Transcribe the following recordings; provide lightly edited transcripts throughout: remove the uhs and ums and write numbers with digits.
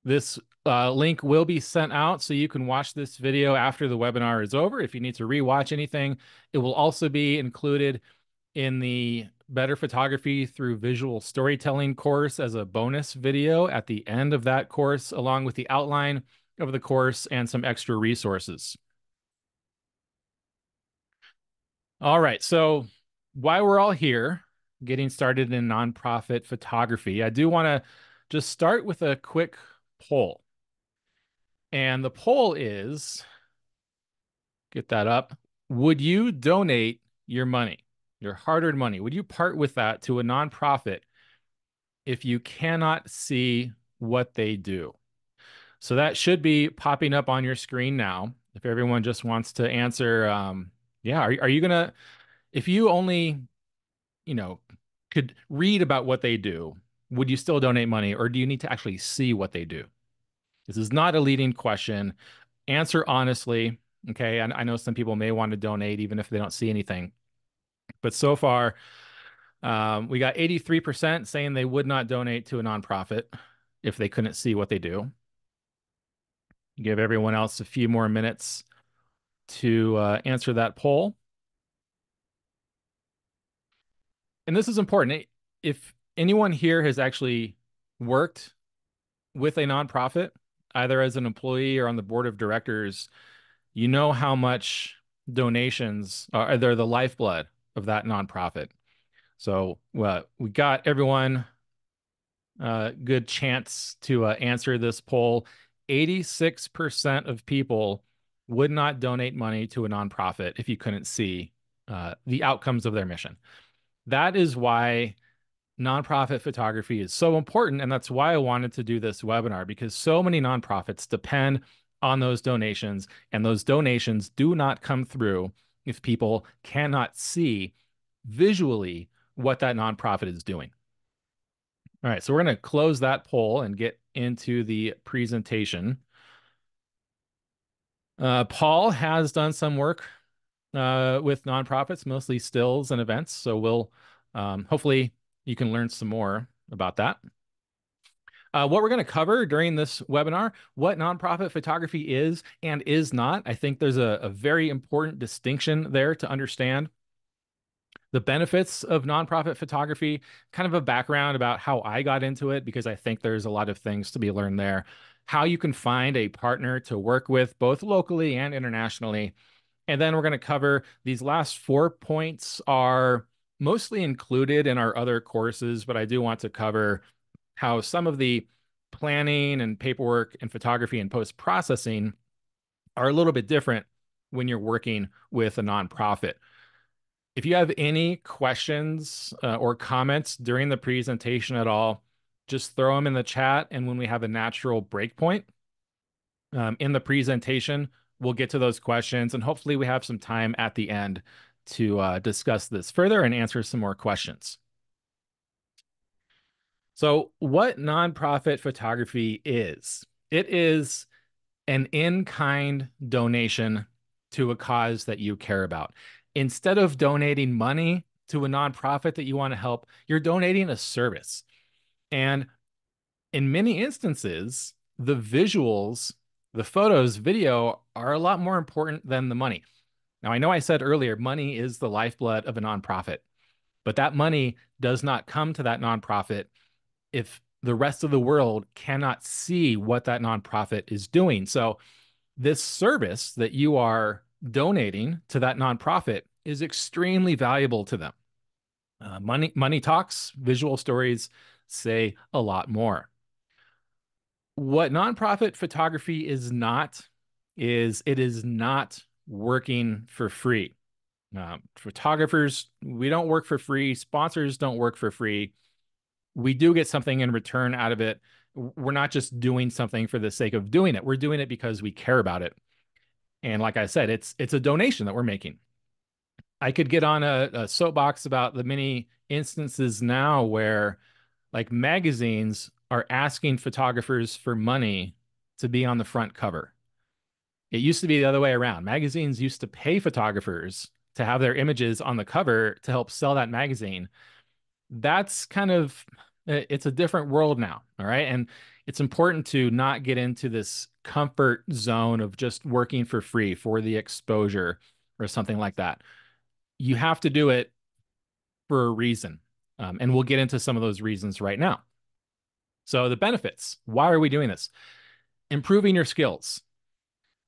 This link will be sent out so you can watch this video after the webinar is over. If you need to rewatch anything, it will also be included in the Better Photography Through Visual Storytelling course as a bonus video at the end of that course, along with the outline of the course and some extra resources. All right, so while we're all here getting started in nonprofit photography, I do want to just start with a quick poll. And the poll is, get that up, would you donate your money, your hard-earned money? Would you part with that to a nonprofit if you cannot see what they do? So that should be popping up on your screen now. If everyone just wants to answer, yeah, are you gonna, if you only, you know, could read about what they do, would you still donate money, or do you need to actually see what they do? This is not a leading question. Answer honestly. Okay. I know some people may want to donate even if they don't see anything. But so far, we got 83% saying they would not donate to a nonprofit if they couldn't see what they do. Give everyone else a few more minutes to answer that poll. And this is important. If anyone here has actually worked with a nonprofit, either as an employee or on the board of directors, you know how much donations are, they're the lifeblood of that nonprofit. So we got everyone a good chance to answer this poll. 86% of people would not donate money to a nonprofit if you couldn't see the outcomes of their mission. That is why nonprofit photography is so important. And that's why I wanted to do this webinar, because so many nonprofits depend on those donations, and those donations do not come through if people cannot see visually what that nonprofit is doing. All right, so we're going to close that poll and get into the presentation. Paul has done some work with nonprofits, mostly stills and events. So we'll hopefully you can learn some more about that. What we're going to cover during this webinar, what nonprofit photography is and is not. I think there's a very important distinction there to understand. The benefits of nonprofit photography, kind of a background about how I got into it, because I think there's a lot of things to be learned there. How you can find a partner to work with, both locally and internationally. And then we're going to cover these last 4 points are mostly included in our other courses, but I do want to cover how some of the planning and paperwork and photography and post-processing are a little bit different when you're working with a nonprofit. If you have any questions or comments during the presentation at all, just throw them in the chat. And when we have a natural breakpoint in the presentation, we'll get to those questions. And hopefully we have some time at the end to discuss this further and answer some more questions. So what nonprofit photography is? It is an in-kind donation to a cause that you care about. Instead of donating money to a nonprofit that you want to help, you're donating a service. And in many instances, the visuals, the photos, video are a lot more important than the money. Now, I know I said earlier, money is the lifeblood of a nonprofit, but that money does not come to that nonprofit if the rest of the world cannot see what that nonprofit is doing. So this service that you are donating to that nonprofit is extremely valuable to them. Money talks, visual stories say a lot more. What nonprofit photography is not is it is not working for free. Photographers, we don't work for free. Sponsors don't work for free. We do get something in return out of it. We're not just doing something for the sake of doing it. We're doing it because we care about it. And like I said, it's a donation that we're making. I could get on a soapbox about the many instances now where like magazines are asking photographers for money to be on the front cover. It used to be the other way around. Magazines used to pay photographers to have their images on the cover to help sell that magazine. That's kind of It's a different world now. All right. And it's important to not get into this comfort zone of just working for free for the exposure or something like that. You have to do it for a reason. And we'll get into some of those reasons right now. So, the benefits, why are we doing this? Improving your skills.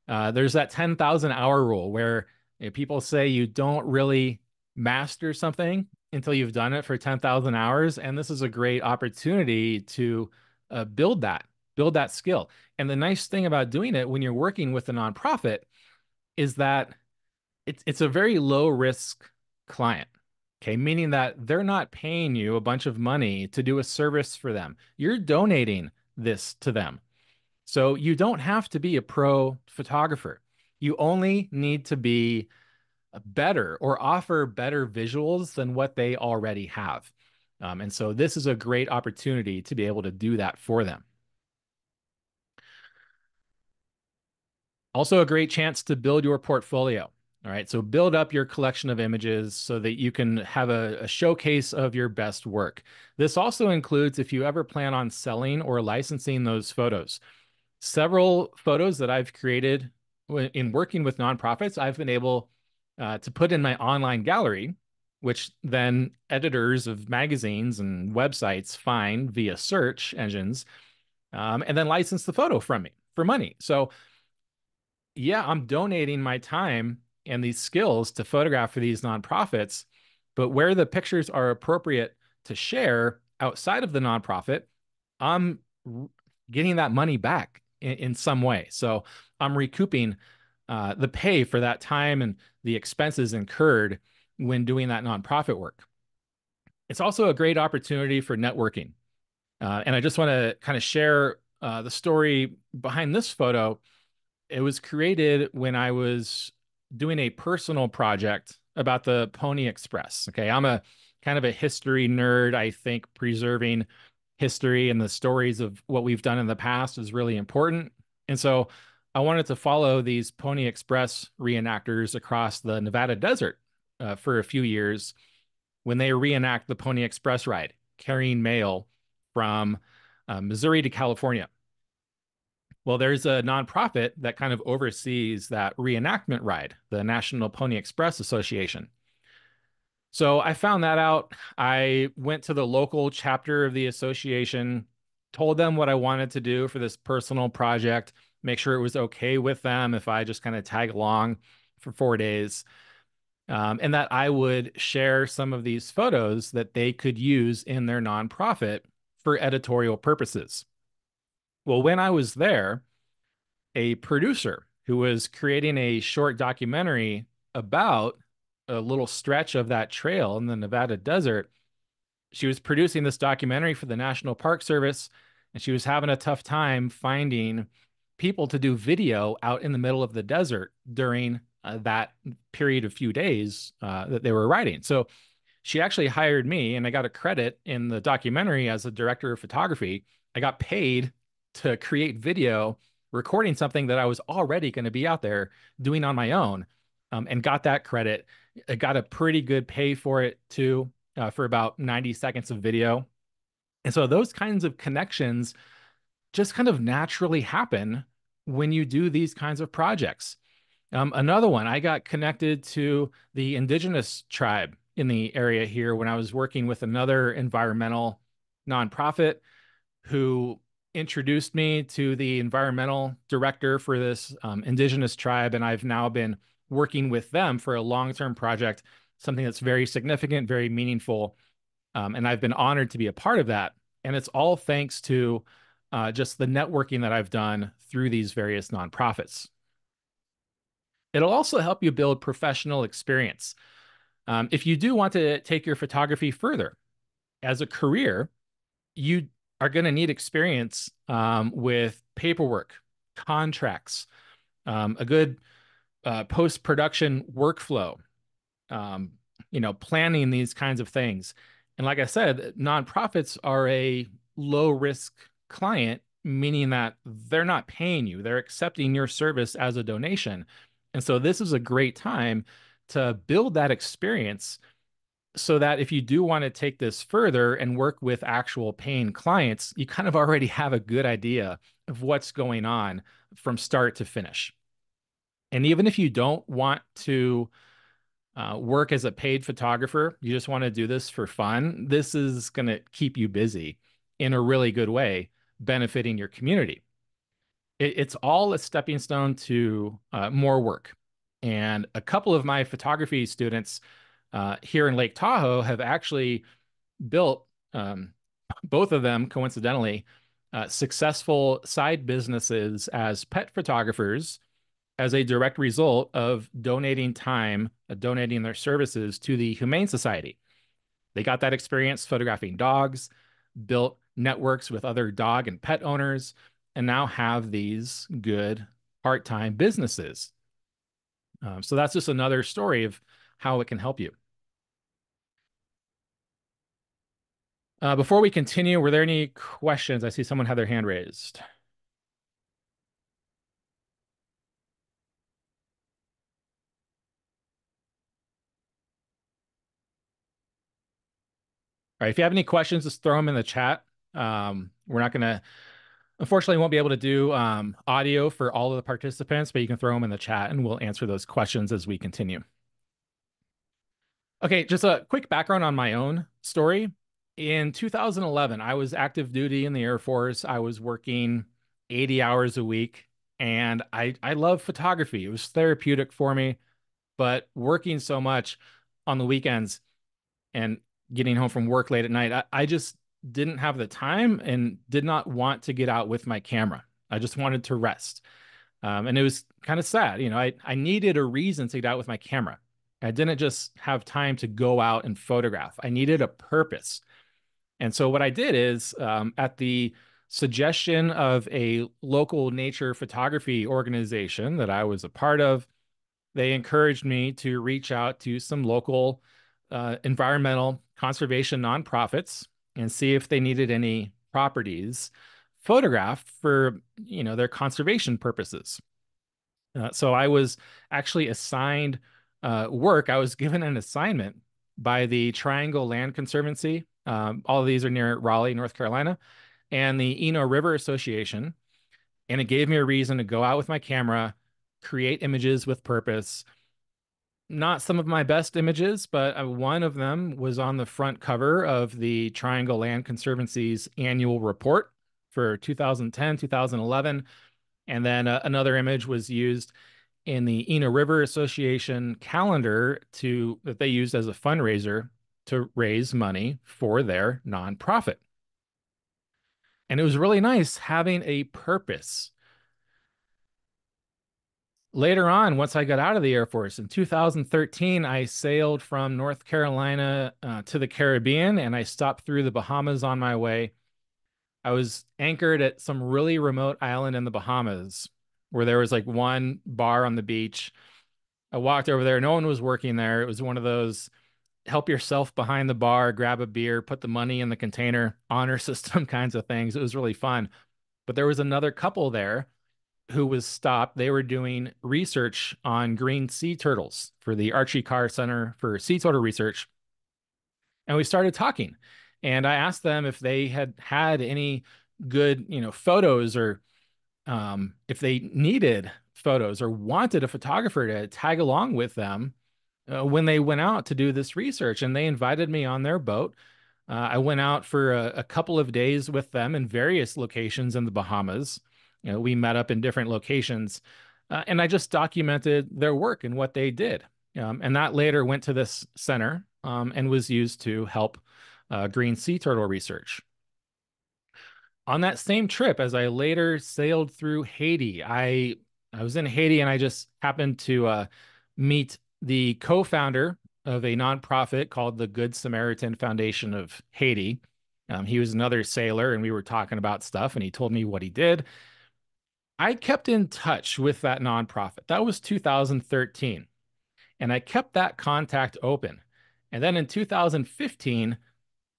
There's that 10,000 hour rule where people say you don't really master something until you've done it for 10,000 hours. And this is a great opportunity to build that skill. And the nice thing about doing it when you're working with a nonprofit is that it's a very low risk client. Okay, meaning that they're not paying you a bunch of money to do a service for them. You're donating this to them. So you don't have to be a pro photographer. You only need to be better or offer better visuals than what they already have. And so this is a great opportunity to be able to do that for them. Also, a great chance to build your portfolio. All right. So build up your collection of images so that you can have a showcase of your best work. This also includes if you ever plan on selling or licensing those photos. Several photos that I've created in working with nonprofits, I've been able to put in my online gallery, which then editors of magazines and websites find via search engines, and then license the photo from me for money. So yeah, I'm donating my time and these skills to photograph for these nonprofits, but where the pictures are appropriate to share outside of the nonprofit, I'm getting that money back in some way. So I'm recouping the pay for that time and the expenses incurred when doing that nonprofit work. It's also a great opportunity for networking. And I just want to kind of share the story behind this photo. It was created when I was doing a personal project about the Pony Express. Okay, I'm a kind of a history nerd. I think preserving history and the stories of what we've done in the past is really important. And so I wanted to follow these Pony Express reenactors across the Nevada desert for a few years when they reenact the Pony Express ride, carrying mail from Missouri to California. Well, there's a nonprofit that kind of oversees that reenactment ride, the National Pony Express Association. So I found that out. I went to the local chapter of the association, told them what I wanted to do for this personal project, make sure it was okay with them if I just kind of tag along for 4 days, and that I would share some of these photos that they could use in their nonprofit for editorial purposes. Well, when I was there, a producer who was creating a short documentary about a little stretch of that trail in the Nevada desert. She was producing this documentary for the National Park Service, and she was having a tough time finding people to do video out in the middle of the desert during that period of few days that they were riding. So she actually hired me, and I got a credit in the documentary as a director of photography. I got paid to create video recording something that I was already going to be out there doing on my own, and got that credit. I got a pretty good pay for it too, for about 90 seconds of video. And so those kinds of connections just kind of naturally happen when you do these kinds of projects. Another one, I got connected to the indigenous tribe in the area here when I was working with another environmental nonprofit who introduced me to the environmental director for this indigenous tribe. And I've now been working with them for a long-term project, something that's very significant, very meaningful. And I've been honored to be a part of that. And it's all thanks to just the networking that I've done through these various nonprofits. It'll also help you build professional experience. If you do want to take your photography further as a career, you are going to need experience with paperwork, contracts, a good post-production workflow, planning these kinds of things. And like I said, nonprofits are a low-risk client, meaning that they're not paying you. They're accepting your service as a donation. And so this is a great time to build that experience so that if you do want to take this further and work with actual paying clients, you kind of already have a good idea of what's going on from start to finish. And even if you don't want to work as a paid photographer, you just want to do this for fun, this is going to keep you busy in a really good way, benefiting your community. It's all a stepping stone to more work. And a couple of my photography students here in Lake Tahoe have actually built, both of them coincidentally, successful side businesses as pet photographers as a direct result of donating time, donating their services to the Humane Society. They got that experience photographing dogs, built networks with other dog and pet owners, and now have these good part-time businesses. So that's just another story of how it can help you. Before we continue, were there any questions? I see someone had their hand raised. All right, if you have any questions, just throw them in the chat. We're not going to, unfortunately, won't be able to do audio for all of the participants, but you can throw them in the chat and we'll answer those questions as we continue. Okay, just a quick background on my own story. In 2011, I was active duty in the Air Force. I was working 80 hours a week, and I love photography. It was therapeutic for me, but working so much on the weekends and getting home from work late at night, I just didn't have the time and did not want to get out with my camera. I just wanted to rest. And it was kind of sad. I needed a reason to get out with my camera. I didn't just have time to go out and photograph. I needed a purpose. And so what I did is, at the suggestion of a local nature photography organization that I was a part of, they encouraged me to reach out to some local environmental conservation nonprofits and see if they needed any properties photographed for, their conservation purposes. So I was actually assigned work. I was given an assignment by the Triangle Land Conservancy. All of these are near Raleigh, North Carolina, and the Eno River Association. And it gave me a reason to go out with my camera, create images with purpose. Not some of my best images, but one of them was on the front cover of the Triangle Land Conservancy's annual report for 2010, 2011. And then another image was used in the Eno River Association calendar that they used as a fundraiser to raise money for their nonprofit. And it was really nice having a purpose. Later on, once I got out of the Air Force in 2013, I sailed from North Carolina to the Caribbean, and I stopped through the Bahamas on my way. I was anchored at some really remote island in the Bahamas where there was like one bar on the beach. I walked over there. No one was working there. It was one of those help yourself behind the bar, grab a beer, put the money in the container, honor system kinds of things. It was really fun. But there was another couple there who was stopped. They were doing research on green sea turtles for the Archie Carr Center for Sea Turtle Research. And we started talking. And I asked them if they had had any good, photos, or if they needed photos or wanted a photographer to tag along with them when they went out to do this research. And they invited me on their boat. I went out for a couple of days with them in various locations in the Bahamas. We met up in different locations, and I just documented their work and what they did. And that later went to this center and was used to help green sea turtle research. On that same trip, as I later sailed through Haiti, I was in Haiti and I just happened to meet the co-founder of a nonprofit called the Good Samaritan Foundation of Haiti. He was another sailor, and we were talking about stuff, and he told me what he did. I kept in touch with that nonprofit. That was 2013, and I kept that contact open. And then in 2015,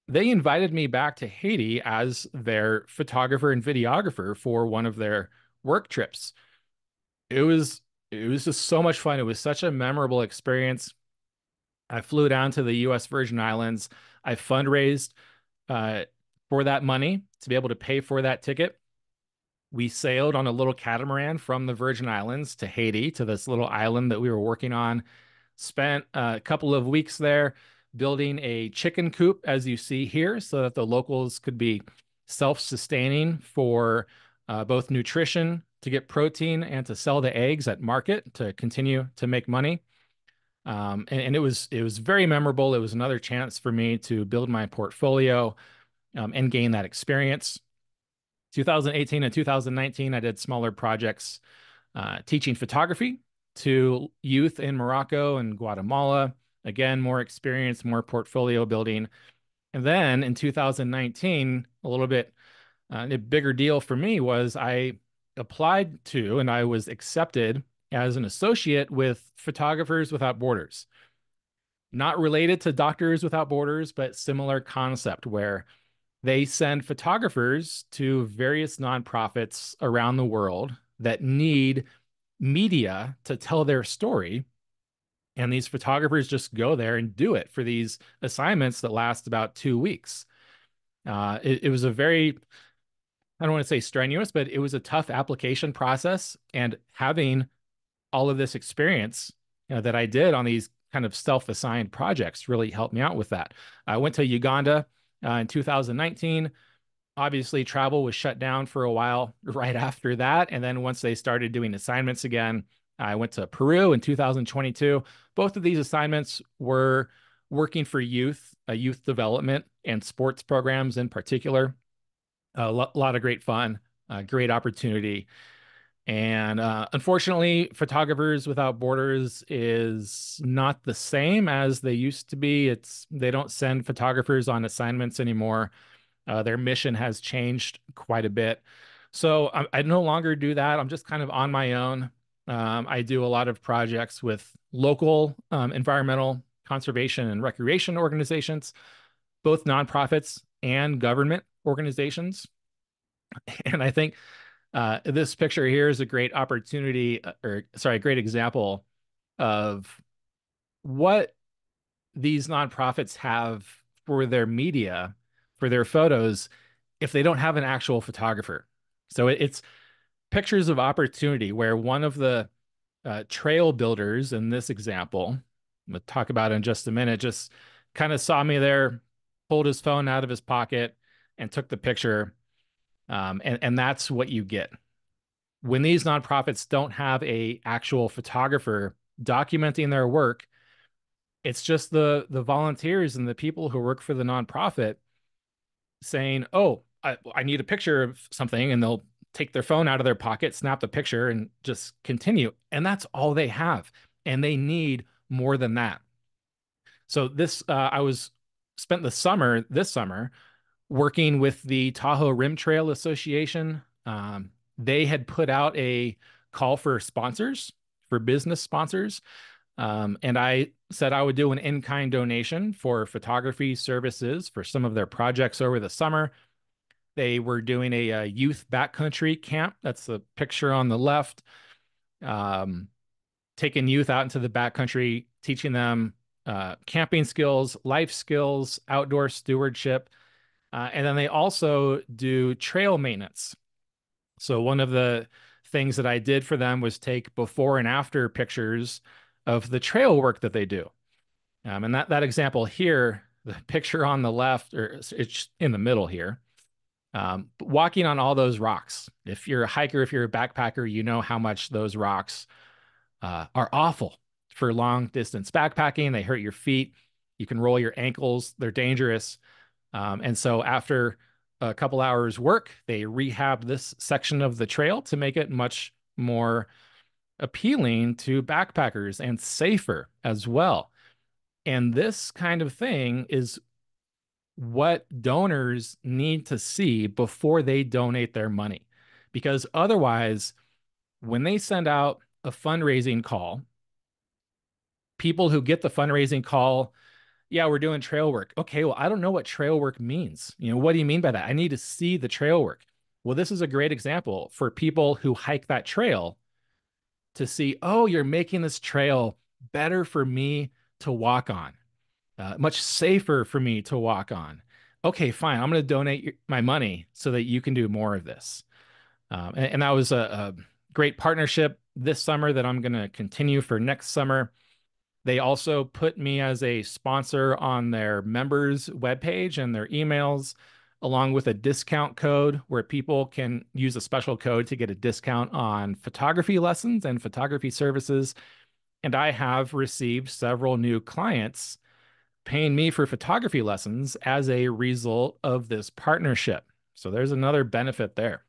they invited me back to Haiti as their photographer and videographer for one of their work trips. It was just so much fun. It was such a memorable experience. I flew down to the US Virgin Islands. I fundraised uh, for that money to be able to pay for that ticket. We sailed on a little catamaran from the Virgin Islands to Haiti, to this little island that we were working on. Spent a couple of weeks there building a chicken coop, as you see here, so that the locals could be self-sustaining for both nutrition, to get protein, and to sell the eggs at market to continue to make money. And it was very memorable. It was another chance for me to build my portfolio and gain that experience. 2018 and 2019, I did smaller projects teaching photography to youth in Morocco and Guatemala. Again, more experience, more portfolio building. And then in 2019, a bigger deal for me was I applied to and I was accepted as an associate with Photographers Without Borders. Not related to Doctors Without Borders, but similar concept where they send photographers to various nonprofits around the world that need media to tell their story. And these photographers just go there and do it for these assignments that last about 2 weeks. It was a very, I don't want to say strenuous, but it was a tough application process. And having all of this experience, that I did on these kind of self-assigned projects really helped me out with that. I went to Uganda in 2019. Obviously, travel was shut down for a while right after that. And then once they started doing assignments again, I went to Peru in 2022. Both of these assignments were working for youth development and sports programs in particular. Lot of great fun, great opportunity. And unfortunately, Photographers Without Borders is not the same as they used to be. They don't send photographers on assignments anymore. Their mission has changed quite a bit. So I no longer do that. I'm just kind of on my own. I do a lot of projects with local environmental conservation and recreation organizations, both nonprofits and government organizations. And I think this picture here is a great opportunity, or sorry, a great example of what these nonprofits have for their media, for their photos, if they don't have an actual photographer. So it's pictures of opportunity where one of the trail builders in this example, we'll talk about in just a minute, just kind of saw me there, pulled his phone out of his pocket and took the picture. And that's what you get. When these nonprofits don't have a actual photographer documenting their work, it's just the volunteers and the people who work for the nonprofit saying, "Oh, I need a picture of something," and they'll take their phone out of their pocket, snap the picture, and just continue. And that's all they have, and they need more than that. So I was spent this summer working with the Tahoe Rim Trail Association. They had put out a call for sponsors, for business sponsors. And I said I would do an in-kind donation for photography services for some of their projects over the summer. They were doing a youth backcountry camp. That's the picture on the left. Taking youth out into the backcountry, teaching them camping skills, life skills, outdoor stewardship. And then they also do trail maintenance. So one of the things that I did for them was take before and after pictures of the trail work that they do. And that example here, the picture on the left, or it's in the middle here, walking on all those rocks. If you're a hiker, if you're a backpacker, you know how much those rocks are awful for long distance backpacking. They hurt your feet. You can roll your ankles. They're dangerous. And so after a couple hours work, they rehab this section of the trail to make it much more appealing to backpackers and safer as well. And this kind of thing is what donors need to see before they donate their money. Because otherwise, when they send out a fundraising call, people who get the fundraising call, yeah, we're doing trail work. Okay, well, I don't know what trail work means. What do you mean by that? I need to see the trail work. Well, this is a great example for people who hike that trail to see, oh, you're making this trail better for me to walk on. much safer for me to walk on. Okay, fine. I'm going to donate my money so that you can do more of this. And that was a great partnership this summer that I'm going to continue for next summer. They also put me as a sponsor on their members webpage and their emails, along with a discount code where people can use a special code to get a discount on photography lessons and photography services. And I have received several new clients paying me for photography lessons as a result of this partnership. So there's another benefit there.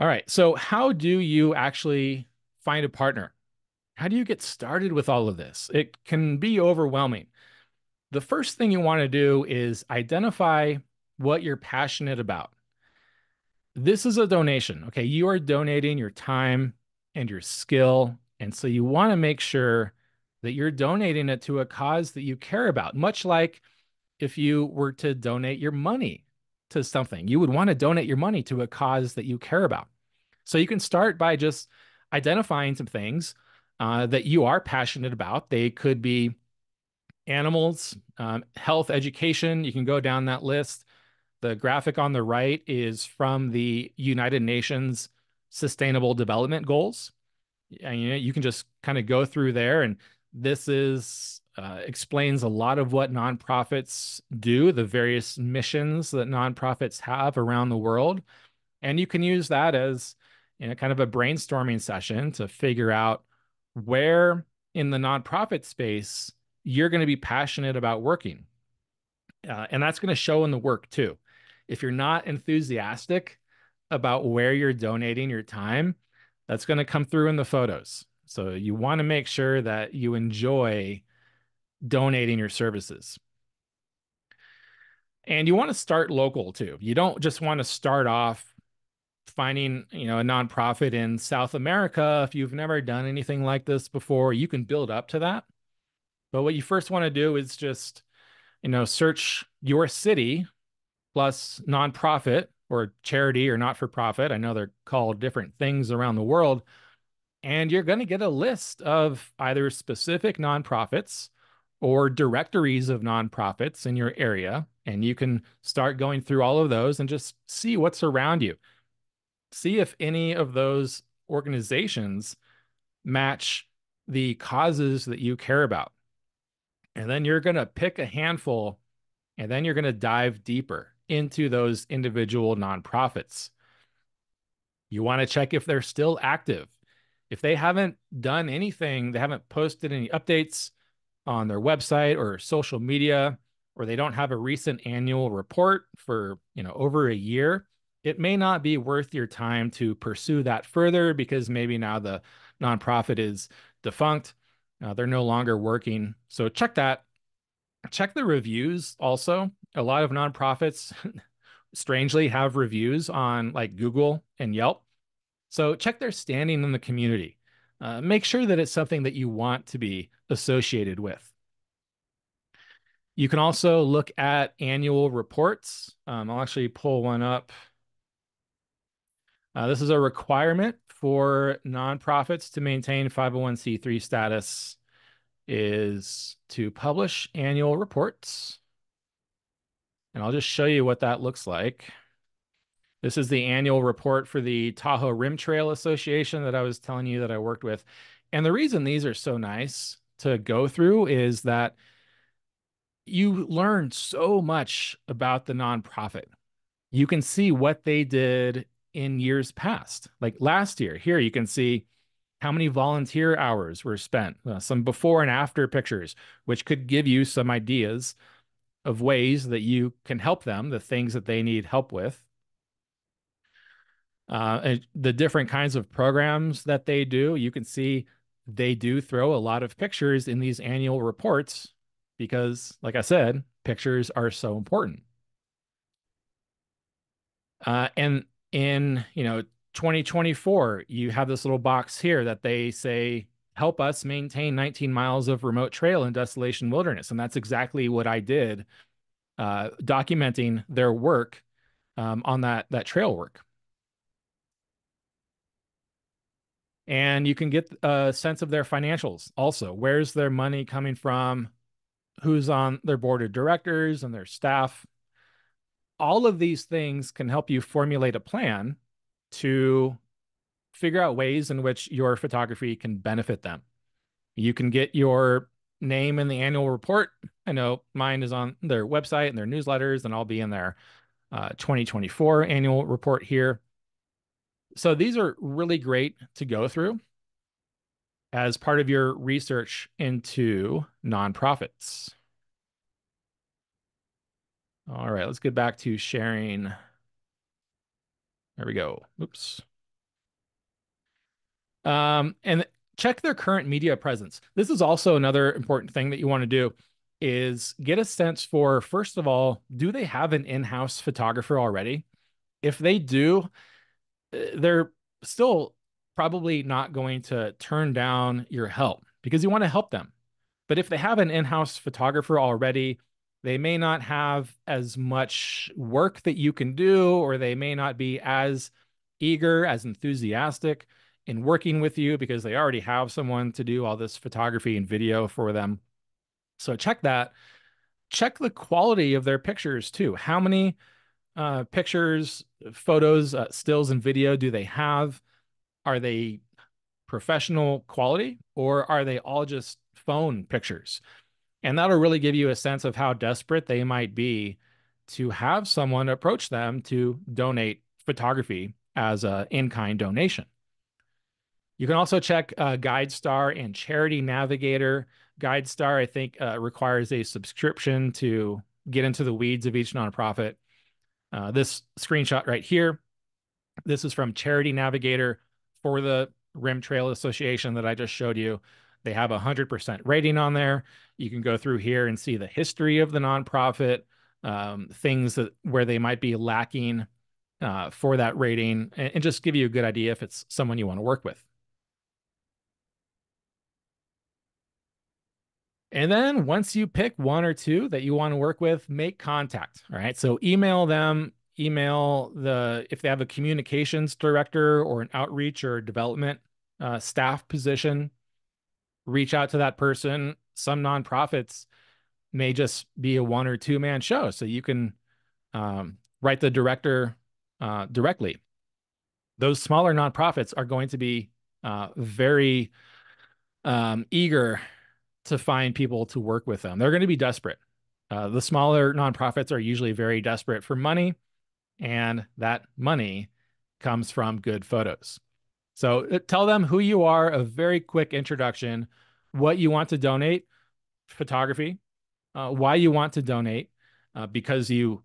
All right. So, how do you actually find a partner? How do you get started with all of this? It can be overwhelming. The first thing you want to do is identify what you're passionate about. This is a donation. Okay. You are donating your time and your skill. And so you want to make sure that you're donating it to a cause that you care about, much like if you were to donate your money to something, you would want to donate your money to a cause that you care about. So you can start by just identifying some things that you are passionate about. They could be animals, health, education. You can go down that list. The graphic on the right is from the United Nations Sustainable Development Goals. And you can just kind of go through there, and this is explains a lot of what nonprofits do, the various missions that nonprofits have around the world. And you can use that as kind of a brainstorming session to figure out where in the nonprofit space you're going to be passionate about working. And that's going to show in the work too. If you're not enthusiastic about where you're donating your time, that's going to come through in the photos. So you want to make sure that you enjoy donating your services. And you want to start local too. You don't just want to start off finding, a nonprofit in South America. If you've never done anything like this before, you can build up to that. But what you first want to do is just, search your city plus nonprofit or charity or not for profit. I know they're called different things around the world. And you're going to get a list of either specific nonprofits or directories of nonprofits in your area. And you can start going through all of those and just see what's around you. See if any of those organizations match the causes that you care about. And then you're going to pick a handful and then you're going to dive deeper into those individual nonprofits. You want to check if they're still active. If they haven't done anything, they haven't posted any updates on their website or social media, or they don't have a recent annual report for, over a year, it may not be worth your time to pursue that further because maybe now the nonprofit is defunct. They're no longer working. So check that. Check the reviews also. A lot of nonprofits strangely have reviews on like Google and Yelp. So check their standing in the community. Make sure that it's something that you want to be associated with. You can also look at annual reports. I'll actually pull one up. This is a requirement for nonprofits to maintain 501c3 status is to publish annual reports. And I'll just show you what that looks like. This is the annual report for the Tahoe Rim Trail Association that I was telling you that I worked with. And the reason these are so nice to go through is that you learn so much about the nonprofit. You can see what they did in years past. Like last year, here you can see how many volunteer hours were spent, some before and after pictures, which could give you some ideas of ways that you can help them, the things that they need help with. And the different kinds of programs that they do, you can see they do throw a lot of pictures in these annual reports because, like I said, pictures are so important. And in 2024, you have this little box here that they say, help us maintain 19 miles of remote trail in desolation wilderness. And that's exactly what I did, documenting their work on that trail work. And you can get a sense of their financials also. Where's their money coming from? Who's on their board of directors and their staff? All of these things can help you formulate a plan to figure out ways in which your photography can benefit them. You can get your name in the annual report. I know mine is on their website and their newsletters, and I'll be in their 2024 annual report here. So these are really great to go through as part of your research into nonprofits. All right, let's get back to sharing. There we go. Oops. And check their current media presence. This is also another important thing that you want to do is get a sense for, first of all, do they have an in-house photographer already? If they do, they're still probably not going to turn down your help because you want to help them. But if they have an in-house photographer already, they may not have as much work that you can do, or they may not be as eager, as enthusiastic in working with you because they already have someone to do all this photography and video for them. So check that. Check the quality of their pictures too. How many pictures, photos, stills, and video do they have? Are they professional quality or are they all just phone pictures? And that'll really give you a sense of how desperate they might be to have someone approach them to donate photography as an in-kind donation. You can also check GuideStar and Charity Navigator. GuideStar, I think, requires a subscription to get into the weeds of each nonprofit. This screenshot right here, this is from Charity Navigator for the Rim Trail Association that I just showed you. They have a 100% rating on there. You can go through here and see the history of the nonprofit, things that where they might be lacking for that rating, and just give you a good idea if it's someone you want to work with. And then once you pick one or two that you want to work with, make contact. All right. So email them, if they have a communications director or an outreach or development staff position, reach out to that person. Some nonprofits may just be a 1 or 2 man show. So you can write the director directly. Those smaller nonprofits are going to be very eager to find people to work with them. They're going to be desperate. The smaller nonprofits are usually very desperate for money, and that money comes from good photos. So tell them who you are, a very quick introduction, what you want to donate, photography, why you want to donate, because you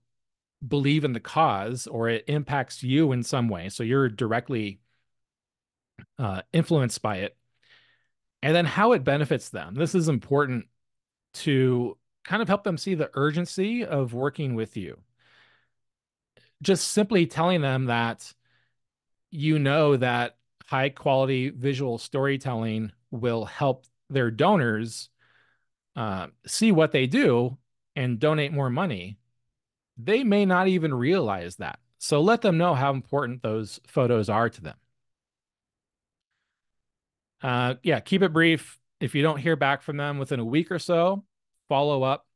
believe in the cause or it impacts you in some way. So you're directly influenced by it. And then how it benefits them. This is important to kind of help them see the urgency of working with you. Just simply telling them that you know that high quality visual storytelling will help their donors see what they do and donate more money. They may not even realize that. So let them know how important those photos are to them. Yeah, keep it brief. If you don't hear back from them within a week or so, follow up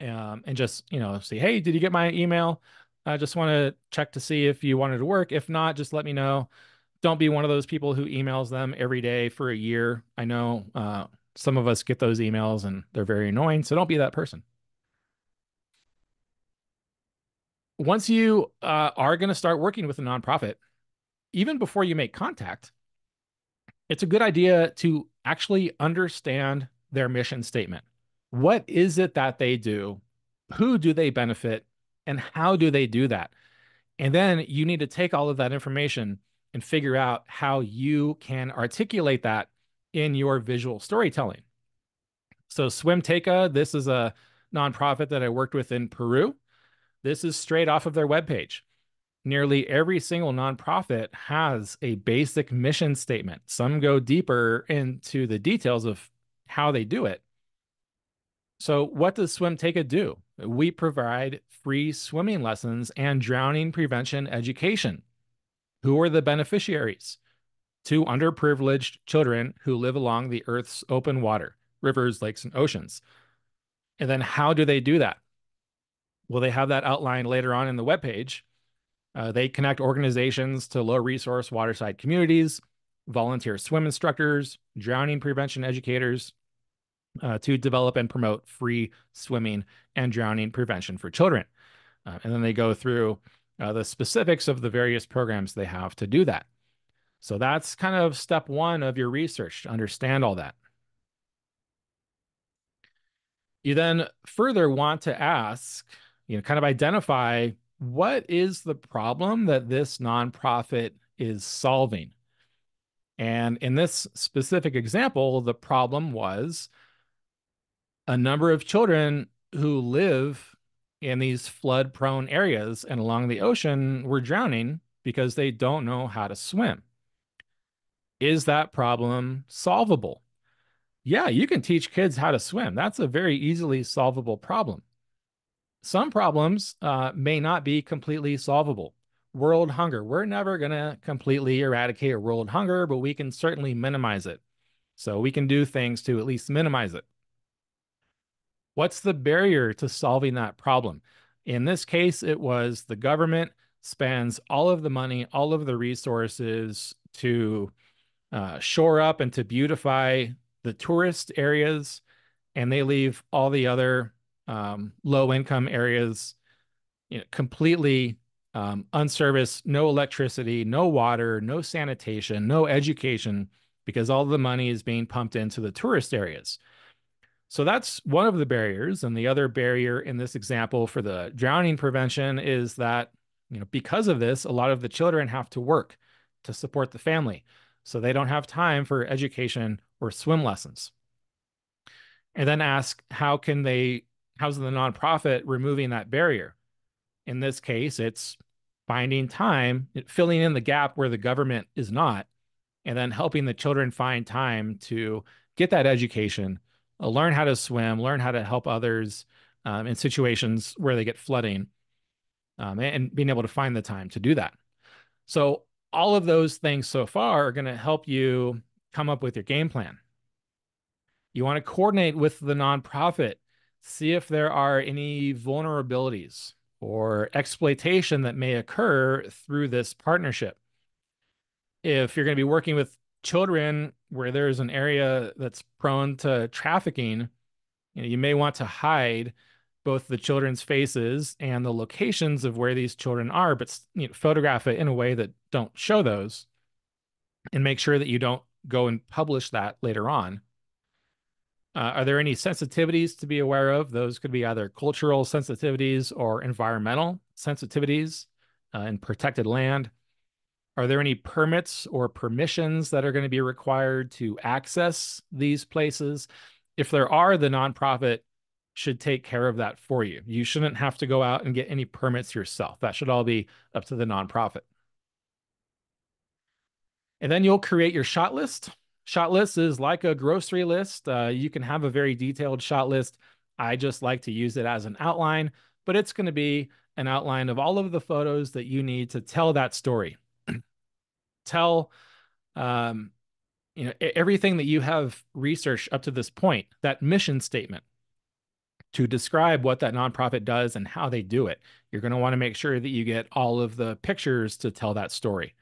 and just, say, hey, did you get my email? I just want to check to see if you wanted to work. If not, just let me know. Don't be one of those people who emails them every day for a year. I know some of us get those emails and they're very annoying. So don't be that person. Once you are going to start working with a nonprofit, even before you make contact, it's a good idea to actually understand their mission statement. What is it that they do? Who do they benefit? And how do they do that? And then you need to take all of that information and figure out how you can articulate that in your visual storytelling. So Swimteca, this is a nonprofit that I worked with in Peru. This is straight off of their webpage. Nearly every single nonprofit has a basic mission statement. Some go deeper into the details of how they do it. So what does Swimteca do? We provide free swimming lessons and drowning prevention education. Who are the beneficiaries? to underprivileged children who live along the Earth's open water, rivers, lakes, and oceans. And then how do they do that? Well, they have that outlined later on in the webpage. They connect organizations to low resource waterside communities, volunteer swim instructors, drowning prevention educators to develop and promote free swimming and drowning prevention for children. And then they go through the specifics of the various programs they have to do that. So that's kind of step one of your research to understand all that. You then further want to ask, kind of identify what is the problem that this nonprofit is solving. And in this specific example, the problem was a number of children who live in these flood prone areas and along the ocean were drowning because they don't know how to swim. Is that problem solvable? Yeah, you can teach kids how to swim. That's a very easily solvable problem. Some problems may not be completely solvable. World hunger. We're never going to completely eradicate world hunger, but we can certainly minimize it. So we can do things to at least minimize it. What's the barrier to solving that problem? In this case, it was the government spends all of the money, all of the resources to shore up and to beautify the tourist areas, and they leave all the other low income areas completely unserviced, no electricity, no water, no sanitation, no education, because all the money is being pumped into the tourist areas. So that's one of the barriers. And the other barrier in this example for the drowning prevention is that, because of this, a lot of the children have to work to support the family. So they don't have time for education or swim lessons. And then ask, how's the nonprofit removing that barrier? In this case, it's finding time, filling in the gap where the government is not, and then helping the children find time to get that education, learn how to swim, learn how to help others in situations where they get flooding, and being able to find the time to do that. So all of those things so far are going to help you come up with your game plan. You want to coordinate with the nonprofit, see if there are any vulnerabilities or exploitation that may occur through this partnership. If you're going to be working with children where there's an area that's prone to trafficking, you may want to hide both the children's faces and the locations of where these children are, but photograph it in a way that don't show those, and make sure that you don't go and publish that later on. Are there any sensitivities to be aware of? Those could be either cultural sensitivities or environmental sensitivities in protected land. Are there any permits or permissions that are going to be required to access these places? If there are, the nonprofit should take care of that for you. You shouldn't have to go out and get any permits yourself. That should all be up to the nonprofit. And then you'll create your shot list. Shot list is like a grocery list. You can have a very detailed shot list. I just like to use it as an outline, but it's going to be an outline of all of the photos that you need to tell that story. Tell everything that you have researched up to this point, that mission statement, to describe what that nonprofit does and how they do it. You're going to want to make sure that you get all of the pictures to tell that story.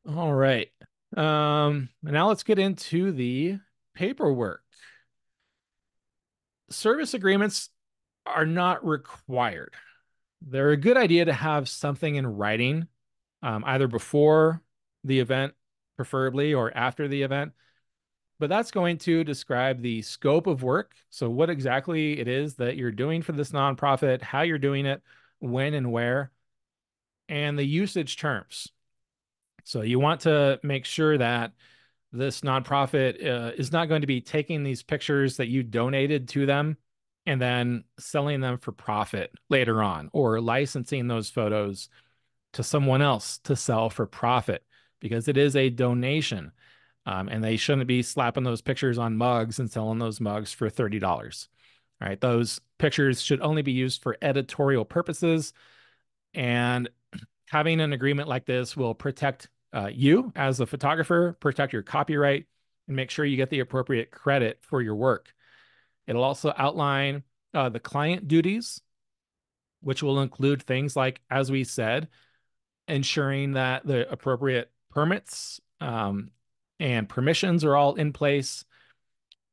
All right. Now let's get into the paperwork. Service agreements are not required. They're a good idea to have something in writing, either before the event, preferably, or after the event. But that's going to describe the scope of work. So what exactly it is that you're doing for this nonprofit, how you're doing it, when and where, and the usage terms. So you want to make sure that this nonprofit is not going to be taking these pictures that you donated to them and then selling them for profit later on, or licensing those photos to someone else to sell for profit, because it is a donation. And they shouldn't be slapping those pictures on mugs and selling those mugs for $30. All right. Those pictures should only be used for editorial purposes. And Having an agreement like this will protect you as a photographer, protect your copyright, and make sure you get the appropriate credit for your work. It'll also outline the client duties, which will include things like, as we said, ensuring that the appropriate permits and permissions are all in place,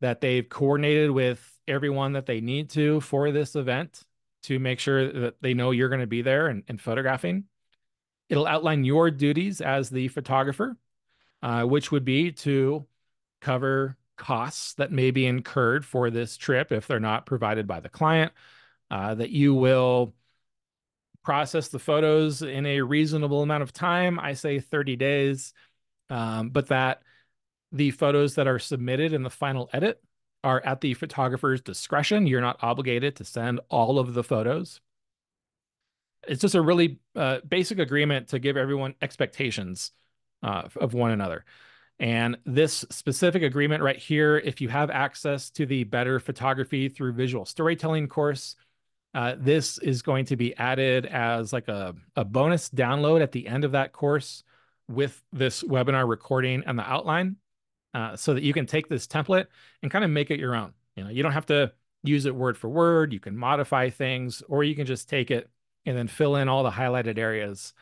that they've coordinated with everyone that they need to for this event to make sure that they know you're going to be there and photographing. It'll outline your duties as the photographer, which would be to cover costs that may be incurred for this trip if they're not provided by the client, that you will process the photos in a reasonable amount of time. I say 30 days, but that the photos that are submitted in the final edit are at the photographer's discretion. You're not obligated to send all of the photos. It's just a really basic agreement to give everyone expectations of one another. And this specific agreement right here, if you have access to the Better Photography Through Visual Storytelling course, this is going to be added as like a bonus download at the end of that course with this webinar recording and the outline, so that you can take this template and kind of make it your own. You don't have to use it word for word. You can modify things, or you can just take it and then fill in all the highlighted areas,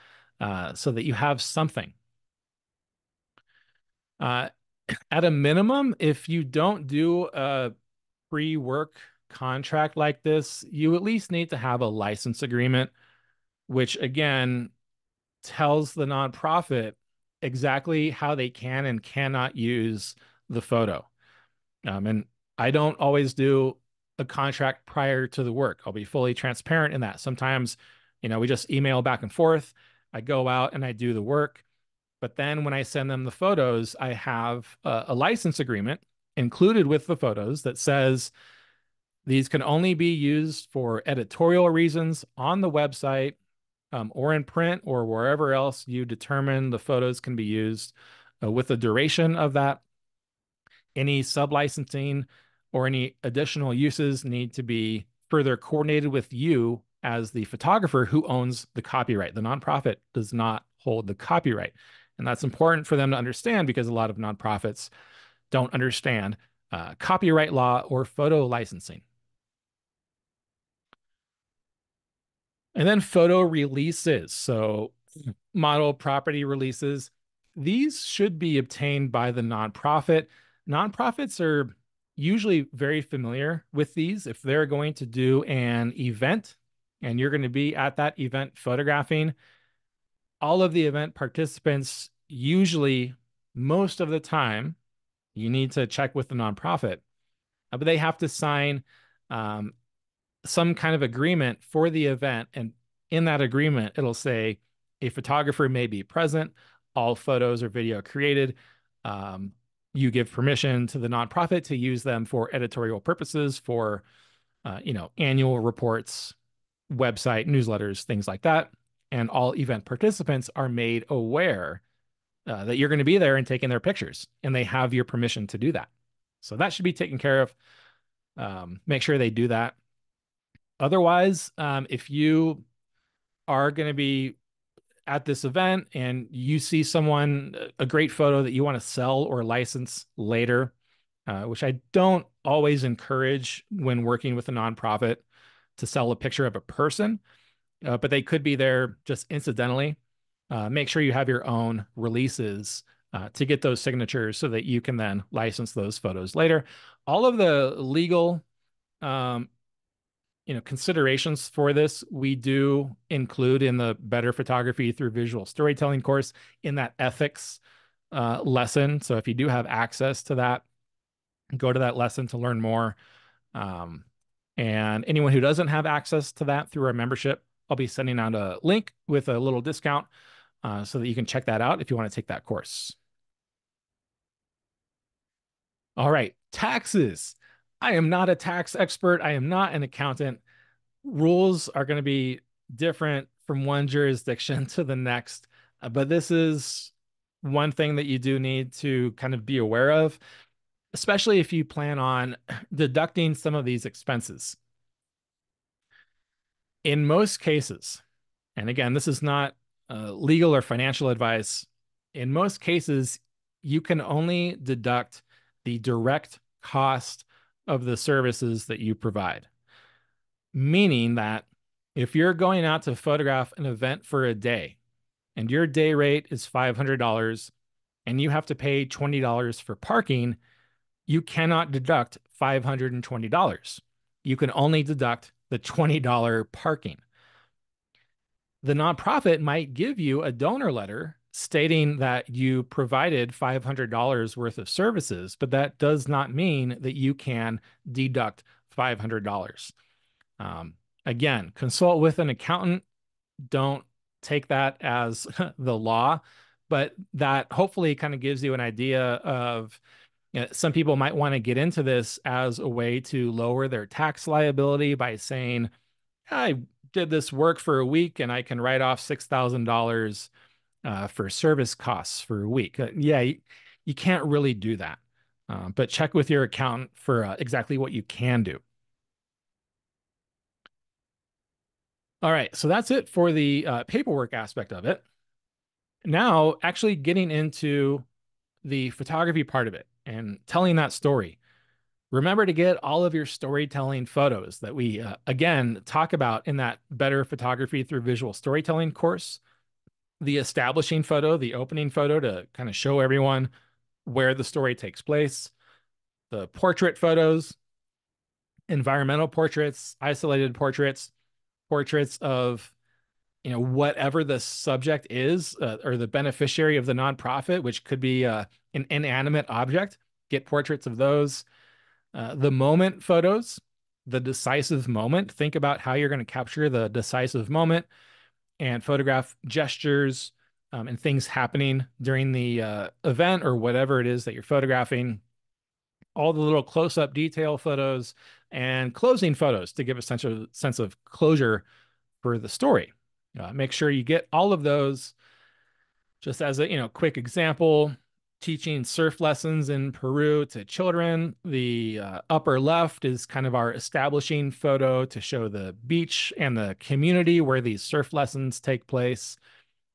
so that you have something. At a minimum, if you don't do a pre-work contract like this, you at least need to have a license agreement, which again tells the nonprofit exactly how they can and cannot use the photo. And I don't always do a contract prior to the work. I'll be fully transparent in that. Sometimes, we just email back and forth. I go out and I do the work. But then when I send them the photos, I have a license agreement included with the photos that says these can only be used for editorial reasons on the website, or in print, or wherever else you determine the photos can be used, with the duration of that. Any sub-licensing or any additional uses need to be further coordinated with you as the photographer who owns the copyright. The nonprofit does not hold the copyright. And that's important for them to understand, because a lot of nonprofits don't understand copyright law or photo licensing. And then photo releases. So model property releases. These should be obtained by the nonprofit. Nonprofits are usually very familiar with these. If they're going to do an event and you're going to be at that event photographing, all of the event participants, usually most of the time, you need to check with the nonprofit, but they have to sign some kind of agreement for the event. And in that agreement, it'll say a photographer may be present, all photos or video created. You give permission to the nonprofit to use them for editorial purposes, for annual reports, website, newsletters, things like that. And all event participants are made aware that you're going to be there and taking their pictures, and they have your permission to do that. So that should be taken care of. Make sure they do that. Otherwise, if you are going to be at this event and you see someone, a great photo that you want to sell or license later, which I don't always encourage when working with a nonprofit to sell a picture of a person, but they could be there just incidentally. Make sure you have your own releases to get those signatures so that you can then license those photos later. All of the legal considerations for this, we do include in the Better Photography Through Visual Storytelling course, in that ethics lesson. So if you do have access to that, go to that lesson to learn more. And anyone who doesn't have access to that through our membership, I'll be sending out a link with a little discount so that you can check that out if you want to take that course. All right, taxes. I am not a tax expert. I am not an accountant. Rules are going to be different from one jurisdiction to the next, but this is one thing that you do need to kind of be aware of, especially if you plan on deducting some of these expenses. In most cases, and again, this is not legal or financial advice, in most cases, you can only deduct the direct cost of the services that you provide. Meaning that if you're going out to photograph an event for a day and your day rate is $500 and you have to pay $20 for parking, you cannot deduct $520. You can only deduct the $20 parking. The nonprofit might give you a donor letter stating that you provided $500 worth of services, but that does not mean that you can deduct $500. Um, Again, consult with an accountant. Don't take that as the law, but that hopefully kind of gives you an idea of, some people might want to get into this as a way to lower their tax liability by saying, I did this work for a week and I can write off $6,000 for service costs for a week. Yeah, you can't really do that. But check with your accountant for exactly what you can do. All right, so that's it for the paperwork aspect of it. Now, actually getting into the photography part of it and telling that story. Remember to get all of your storytelling photos that we, again, talk about in that Better Photography Through Visual Storytelling course. The establishing photo, the opening photo to kind of show everyone where the story takes place, the portrait photos, environmental portraits, isolated portraits, portraits of whatever the subject is, or the beneficiary of the nonprofit, which could be an inanimate object. Get portraits of those. The moment photos, the decisive moment. Think about how you're going to capture the decisive moment and photograph gestures, and things happening during the event or whatever it is that you're photographing. All the little close-up detail photos and closing photos to give a sense of closure for the story. Make sure you get all of those. Just as a quick example, teaching surf lessons in Peru to children. The upper left is kind of our establishing photo to show the beach and the community where these surf lessons take place.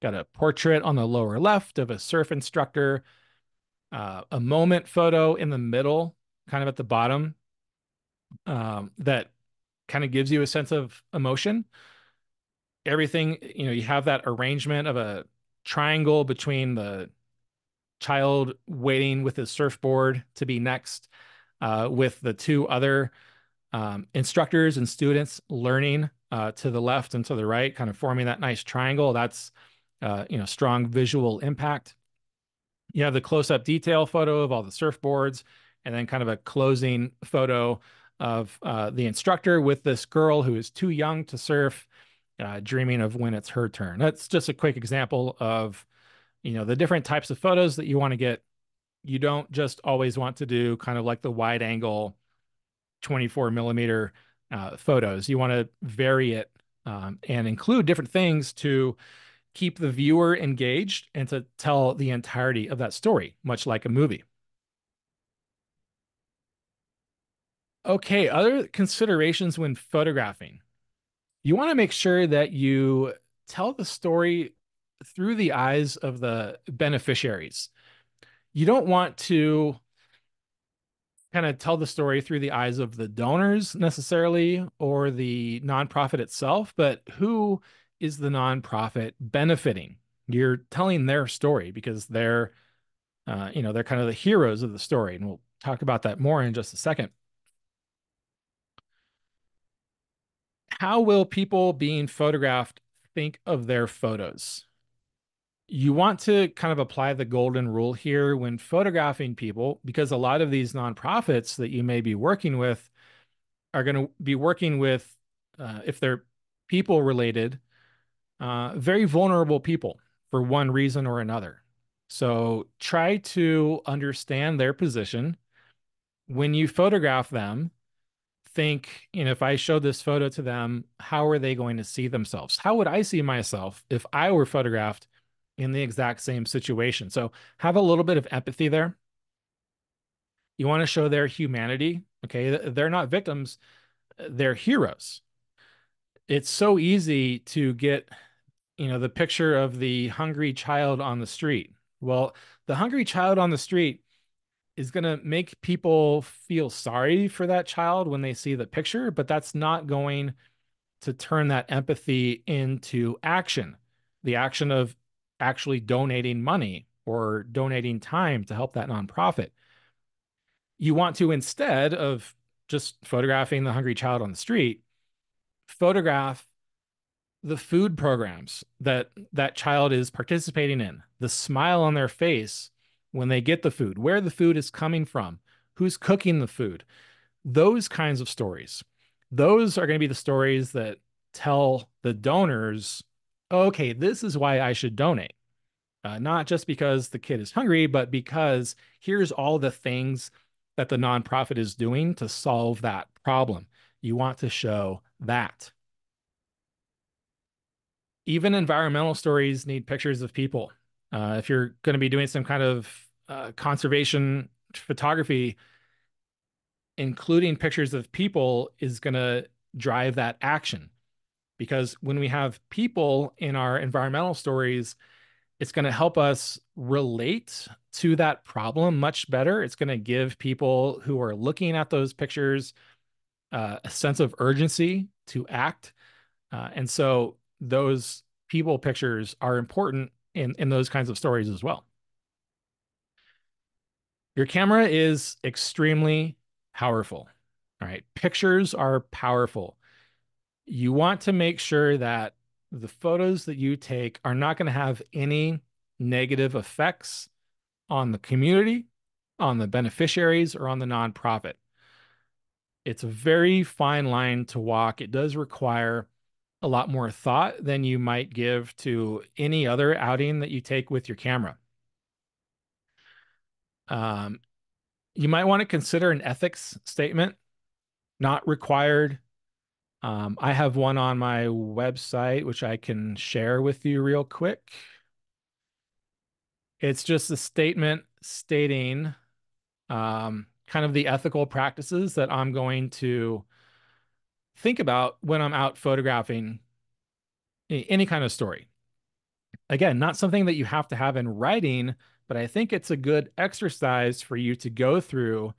Got a portrait on the lower left of a surf instructor, a moment photo in the middle, kind of at the bottom, that kind of gives you a sense of emotion. Everything, you have that arrangement of a triangle between the child waiting with his surfboard to be next, with the two other instructors and students learning to the left and to the right, kind of forming that nice triangle. That's strong visual impact. You have the close-up detail photo of all the surfboards, and then kind of a closing photo of the instructor with this girl who is too young to surf, dreaming of when it's her turn. That's just a quick example of the different types of photos that you want to get. You don't just always want to do kind of like the wide angle 24 millimeter photos. You want to vary it, and include different things to keep the viewer engaged and to tell the entirety of that story, much like a movie. Okay, other considerations when photographing. You want to make sure that you tell the story through the eyes of the beneficiaries. You don't want to kind of tell the story through the eyes of the donors necessarily or the nonprofit itself, but who is the nonprofit benefiting? You're telling their story because they're kind of the heroes of the story, and we'll talk about that more in just a second. How will people being photographed think of their photos? You want to kind of apply the golden rule here when photographing people, because a lot of these nonprofits that you may be working with are going to be working with, if they're people related, very vulnerable people for one reason or another. So try to understand their position. When you photograph them, think, if I showed this photo to them, how are they going to see themselves? How would I see myself if I were photographed in the exact same situation? So have a little bit of empathy there. You want to show their humanity. Okay. They're not victims, they're heroes. It's so easy to get the picture of the hungry child on the street. Well, the hungry child on the street is going to make people feel sorry for that child when they see the picture, but that's not going to turn that empathy into action, the action of actually donating money or donating time to help that nonprofit. You want to, instead of just photographing the hungry child on the street, photograph the food programs that that child is participating in, the smile on their face when they get the food, where the food is coming from, who's cooking the food, those kinds of stories. Those are going to be the stories that tell the donors, okay, this is why I should donate. Not just because the kid is hungry, but because here's all the things that the nonprofit is doing to solve that problem. You want to show that. Even environmental stories need pictures of people. If you're going to be doing some kind of conservation photography, including pictures of people is going to drive that action. Because when we have people in our environmental stories, it's going to help us relate to that problem much better. It's going to give people who are looking at those pictures a sense of urgency to act. And so those people pictures are important in those kinds of stories as well. Your camera is extremely powerful. All right. Pictures are powerful. You want to make sure that the photos that you take are not going to have any negative effects on the community, on the beneficiaries, or on the nonprofit. It's a very fine line to walk. It does require a lot more thought than you might give to any other outing that you take with your camera. Um, you might want to consider an ethics statement, not required. I have one on my website, which I can share with you real quick. It's just a statement stating kind of the ethical practices that I'm going to think about when I'm out photographing any kind of story. Again, not something that you have to have in writing, but I think it's a good exercise for you to go through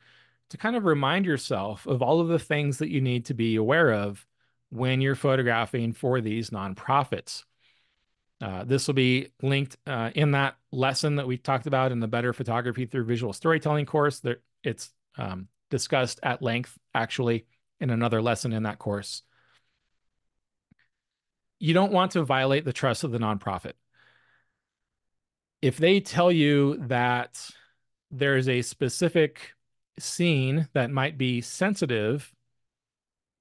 to kind of remind yourself of all of the things that you need to be aware of when you're photographing for these nonprofits. This will be linked in that lesson that we talked about in the Better Photography Through Visual Storytelling course. There, it's discussed at length, actually, in another lesson in that course. You don't want to violate the trust of the nonprofit. If they tell you that there is a specific scene that might be sensitive,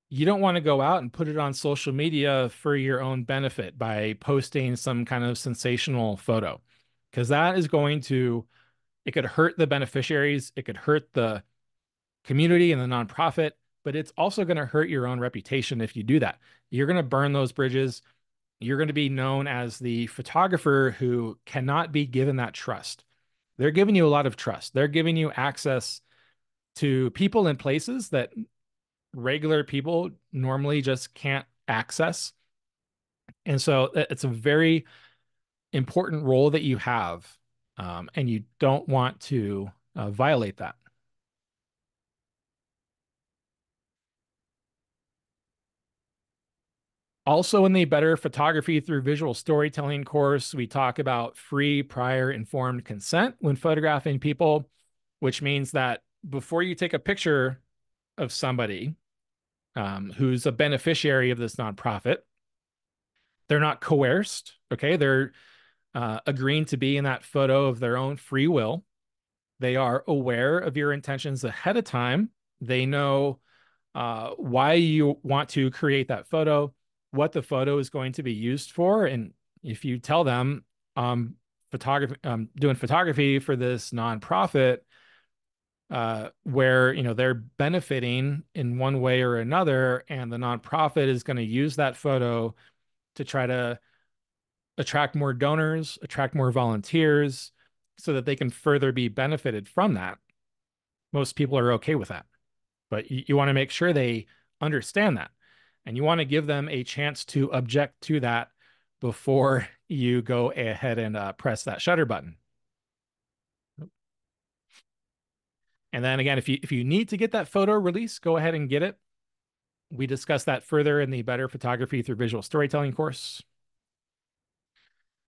you don't want to go out and put it on social media for your own benefit by posting some kind of sensational photo, because that is going to, it could hurt the beneficiaries, it could hurt the community and the nonprofit, but it's also going to hurt your own reputation if you do that. You're going to burn those bridges. You're going to be known as the photographer who cannot be given that trust. They're giving you a lot of trust. They're giving you access to people and places that regular people normally just can't access. And so it's a very important role that you have, and you don't want to violate that. Also, in the Better Photography Through Visual Storytelling course, we talk about free, prior, informed consent when photographing people, which means that before you take a picture of somebody who's a beneficiary of this nonprofit, they're not coerced. Okay. They're agreeing to be in that photo of their own free will. They are aware of your intentions ahead of time. They know why you want to create that photo, what the photo is going to be used for. And if you tell them, photography, doing photography for this nonprofit, where they're benefiting in one way or another, and the nonprofit is going to use that photo to try to attract more donors, attract more volunteers, so that they can further be benefited from that. Most people are okay with that, but you want to make sure they understand that, and you want to give them a chance to object to that before you go ahead and press that shutter button. And then again, if you need to get that photo release, go ahead and get it. We discuss that further in the Better Photography Through Visual Storytelling course.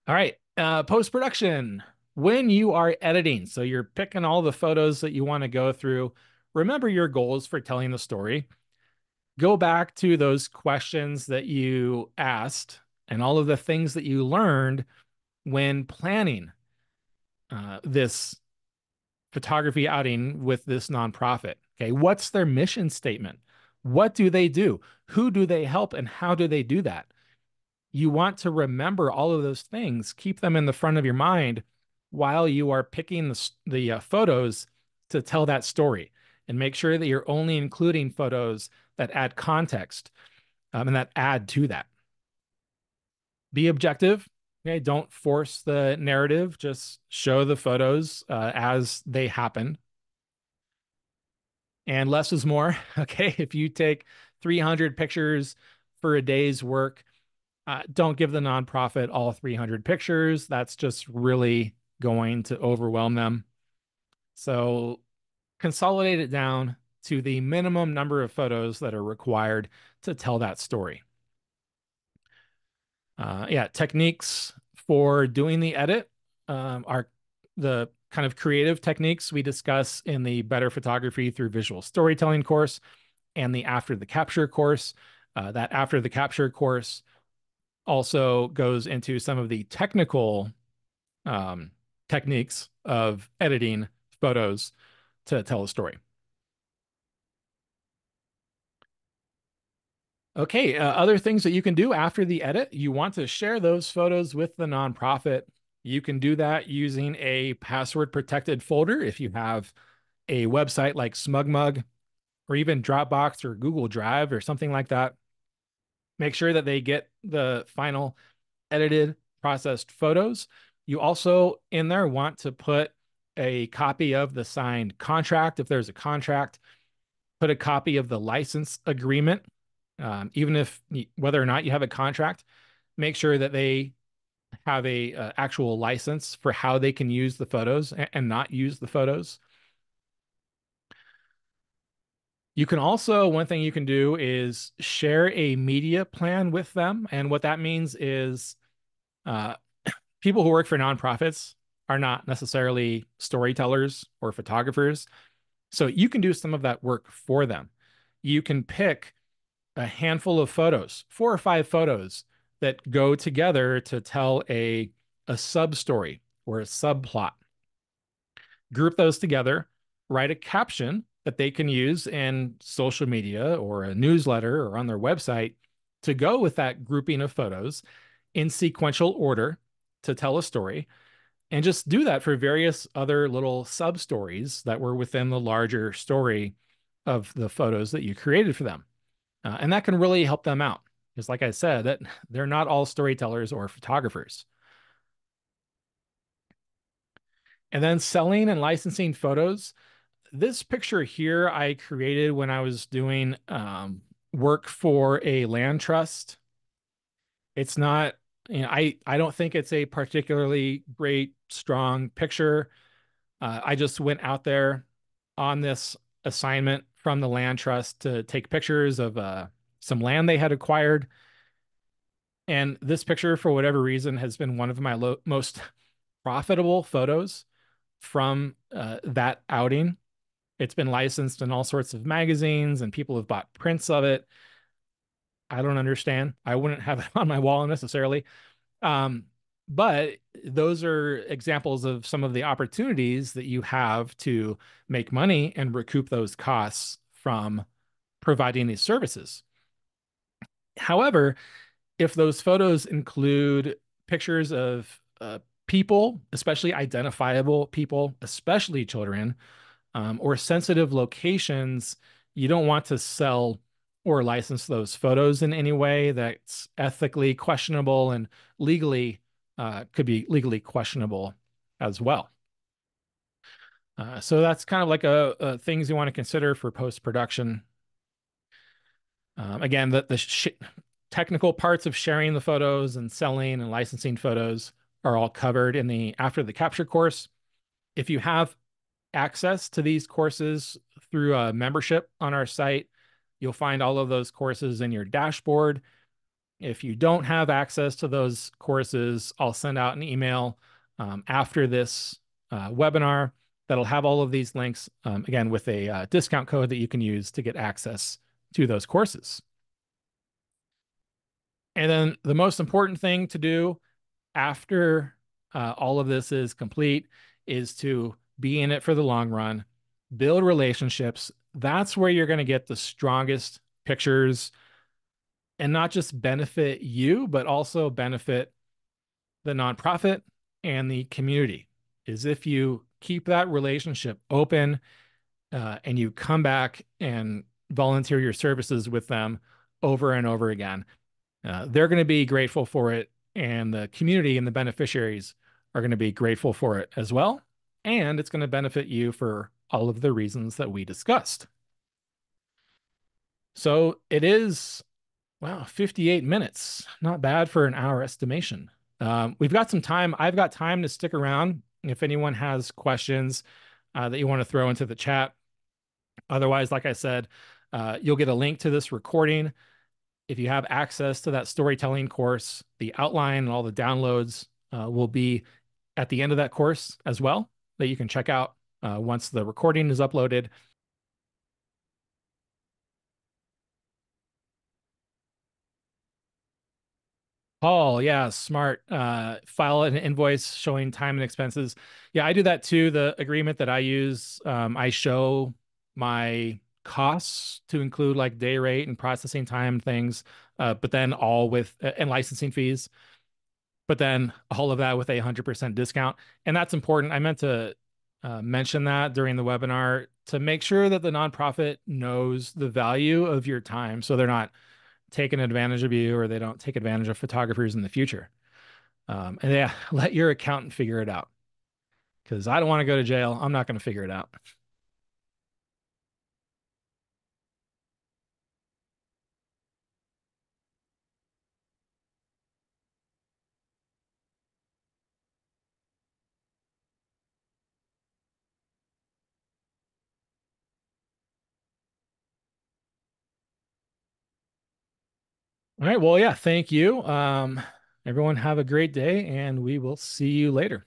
All right, post-production. When you are editing, so you're picking all the photos that you want to go through, remember your goals for telling the story. Go back to those questions that you asked and all of the things that you learned when planning this photography outing with this nonprofit. Okay, what's their mission statement? What do they do? Who do they help and how do they do that? You want to remember all of those things, keep them in the front of your mind while you are picking the photos to tell that story, and make sure that you're only including photos that add context and that add to that. Be objective. Okay, don't force the narrative. Just show the photos as they happen. And less is more. Okay, if you take 300 pictures for a day's work, don't give the nonprofit all 300 pictures. That's just really going to overwhelm them. So consolidate it down to the minimum number of photos that are required to tell that story. Yeah, techniques for doing the edit are the kind of creative techniques we discuss in the Better Photography Through Visual Storytelling course and the After the Capture course. That After the Capture course also goes into some of the technical techniques of editing photos to tell a story. Okay, other things that you can do after the edit, you want to share those photos with the nonprofit. You can do that using a password protected folder if you have a website like SmugMug or even Dropbox or Google Drive or something like that. Make sure that they get the final edited, processed photos. You also in there want to put a copy of the signed contract if there's a contract, put a copy of the license agreement. Even if whether or not you have a contract, make sure that they have a actual license for how they can use the photos and not use the photos. You can also, one thing you can do is share a media plan with them. And what that means is uh, people who work for nonprofits are not necessarily storytellers or photographers. So you can do some of that work for them. You can pick a handful of photos, 4 or 5 photos that go together to tell a sub story or a subplot. Group those together, write a caption that they can use in social media or a newsletter or on their website to go with that grouping of photos in sequential order to tell a story. And just do that for various other little sub stories that were within the larger story of the photos that you created for them. And that can really help them out. Because like I said, that they're not all storytellers or photographers. And then selling and licensing photos. This picture here I created when I was doing work for a land trust. It's not, I don't think it's a particularly great, strong picture. I just went out there on this assignment from the land trust to take pictures of some land they had acquired. And this picture, for whatever reason, has been one of my most profitable photos from that outing. It's been licensed in all sorts of magazines and people have bought prints of it. I don't understand. I wouldn't have it on my wall necessarily. Um, but those are examples of some of the opportunities that you have to make money and recoup those costs from providing these services. However, if those photos include pictures of people, especially identifiable people, especially children, or sensitive locations, you don't want to sell or license those photos in any way that's ethically questionable and legally could be legally questionable as well. So that's kind of like a things you want to consider for post production. Again, technical parts of sharing the photos and selling and licensing photos are all covered in the after the capture course. If you have access to these courses through a membership on our site, you'll find all of those courses in your dashboard. If you don't have access to those courses, I'll send out an email after this webinar that'll have all of these links, again, with a discount code that you can use to get access to those courses. And then the most important thing to do after all of this is complete is to be in it for the long run, build relationships. That's where you're going to get the strongest pictures and not just benefit you, but also benefit the nonprofit and the community. Is if you keep that relationship open and you come back and volunteer your services with them over and over again. They're going to be grateful for it, and the community and the beneficiaries are going to be grateful for it as well. And it's going to benefit you for all of the reasons that we discussed. So it is, wow, 58 minutes. Not bad for an hour estimation. We've got some time. I've got time to stick around if anyone has questions that you want to throw into the chat. Otherwise, like I said, you'll get a link to this recording. If you have access to that storytelling course, the outline and all the downloads will be at the end of that course as well, that you can check out once the recording is uploaded. Paul, yeah, smart. File an invoice showing time and expenses. Yeah, I do that too. The agreement that I use, I show my costs to include like day rate and processing time things, but then all with and licensing fees, but then all of that with a 100% discount. And that's important. I meant to mention that during the webinar to make sure that the nonprofit knows the value of your time so they're not taking advantage of you or they don't take advantage of photographers in the future. And yeah, let your accountant figure it out because I don't want to go to jail. I'm not going to figure it out. All right. Well, yeah, thank you. Everyone have a great day and we will see you later.